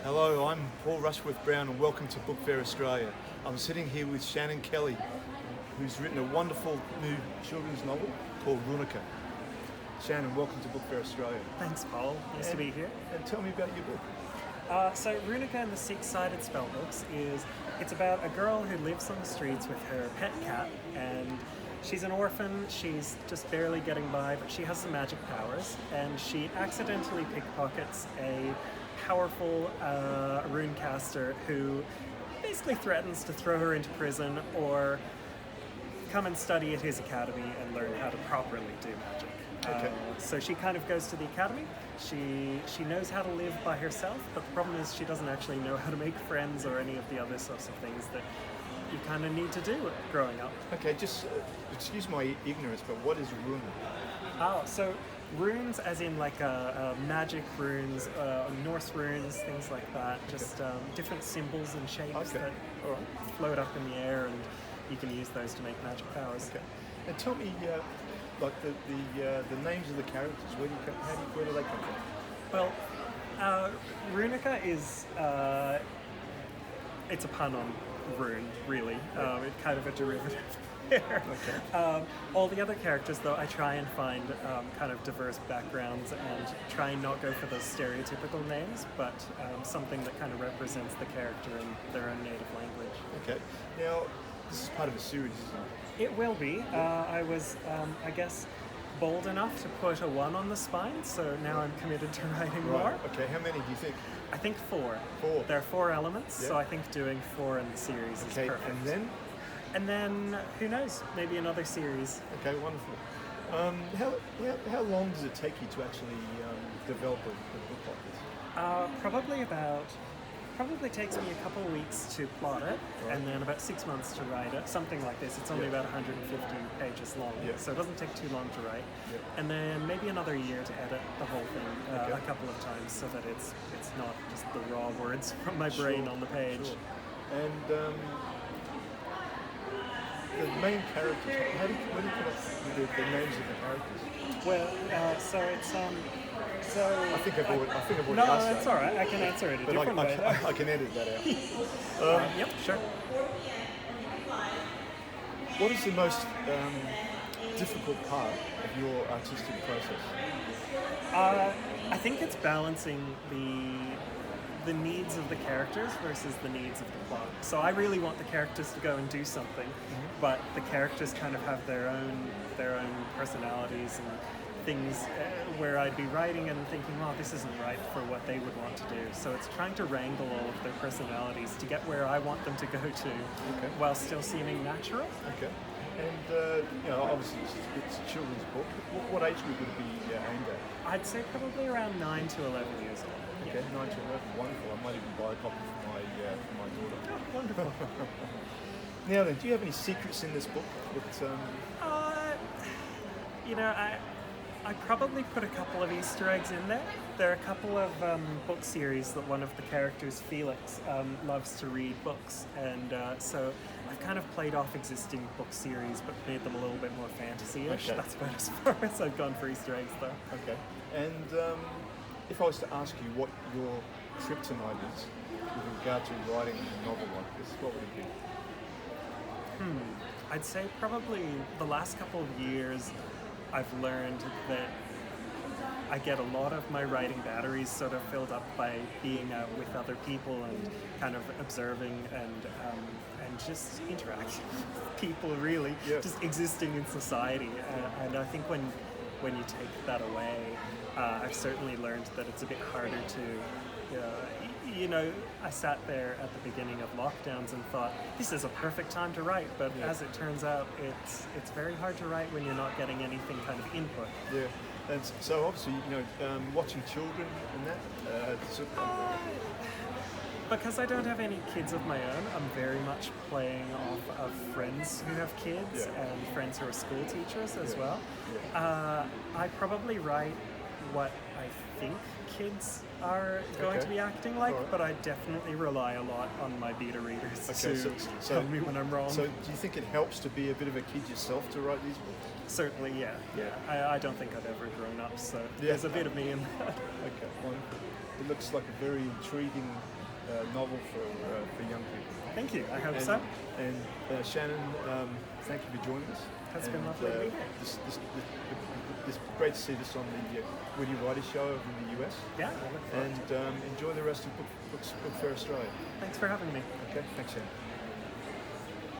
Hello, I'm Paul Rushworth Brown and welcome to Book Fair Australia. I'm sitting here with Shannon Kelly, who's written a wonderful new children's novel called Runica. Shannon, welcome to Book Fair Australia. Thanks, Paul. Nice to be here. And tell me about your book. So Runica and the Six-Sided Spellbooks it's about a girl who lives on the streets with her pet cat, and she's an orphan. She's just barely getting by, but she has some magic powers, and she accidentally pickpockets a powerful rune caster who basically threatens to throw her into prison or come and study at his academy and learn how to properly do magic. Okay. So she kind of goes to the academy. She knows how to live by herself, but the problem is she doesn't actually know how to make friends or any of the other sorts of things that you kind of need to do growing up. Okay, just excuse my ignorance, but what is rune? So runes as in like magic runes, Norse runes, things like that. Just different symbols and shapes that float up in the air, and you can use those to make magic powers. Okay. And tell me, like the names of the characters. Where do they come from? Well, Runica is it's a pun on rune, really. It's kind of a derivative there. Okay. All the other characters, though, I try and find kind of diverse backgrounds and try and not go for those stereotypical names, but something that kind of represents the character in their own native language. Okay. Now, this is part of a series, isn't it? It will be. I was, I guess, bold enough to put a 1 on the spine, so now I'm committed to writing more. Okay, how many do you think? I think 4. 4. There are 4 elements, Yeah. so I think doing 4 in the series is perfect. And then? And then, who knows, maybe another series. Okay, wonderful. How long does it take you to actually develop a book like this? Probably takes me a couple of weeks to plot it, and then about 6 months to write it. Something like this. It's only about 150 pages long, so it doesn't take too long to write. And then maybe another year to edit the whole thing a couple of times, so that it's not just the raw words from my brain on the page. Sure. And the main characters, where do you put up the names of the characters? Well, so it's I think I've already asked that. No, that's all right. I can answer it a different way. I can edit that out. Yep, sure. What is the most difficult part of your artistic process? I think it's balancing the needs of the characters versus the needs of the plot. So I really want the characters to go and do something, but the characters kind of have their own personalities and things where I'd be writing and thinking, oh, this isn't right for what they would want to do. So it's trying to wrangle all of their personalities to get where I want them to go to, while still seeming natural. Okay. And obviously it's a children's book. What age group would it be aimed at? I'd say probably around 9 to 11 years old. Okay, 9 to 11. Wonderful. I might even buy a copy for my daughter. Oh, wonderful. Now then, do you have any secrets in this book? I probably put a couple of Easter eggs in there. There are a couple of book series that one of the characters, Felix, loves to read books, and so I've kind of played off existing book series but made them a little bit more fantasy-ish. Okay. That's about as far as I've gone for Easter eggs, though. Okay. And if I was to ask you what your kryptonite is with regard to writing a novel like this, what would it be? I'd say probably the last couple of years I've learned that I get a lot of my writing batteries sort of filled up by being out with other people and kind of observing and just interacting with people, really, just existing in society. And I think when you take that away, I've certainly learned that it's a bit harder to I sat there at the beginning of lockdowns and thought, this is a perfect time to write, but as it turns out, it's very hard to write when you're not getting anything kind of input. Yeah, and so obviously, watching children and that, because I don't have any kids of my own, I'm very much playing off of friends who have kids and friends who are school teachers as well. I probably write what I think kids are going to be acting like, but I definitely rely a lot on my beta readers to tell me when I'm wrong. So do you think it helps to be a bit of a kid yourself to write these books? Certainly, yeah. I don't think I've ever grown up, so there's a bit of me in that. Okay, wonderful. it looks like a very intriguing novel for young people. Thank you. I hope And, so. and Shannon, thank you for joining us. It's been And, lovely to be here. It's great to see this on the Woody Wrighty show over in the US. Yeah, I look forward And enjoy the rest of Book Fair Australia. Thanks for having me. Okay, thanks, Shannon.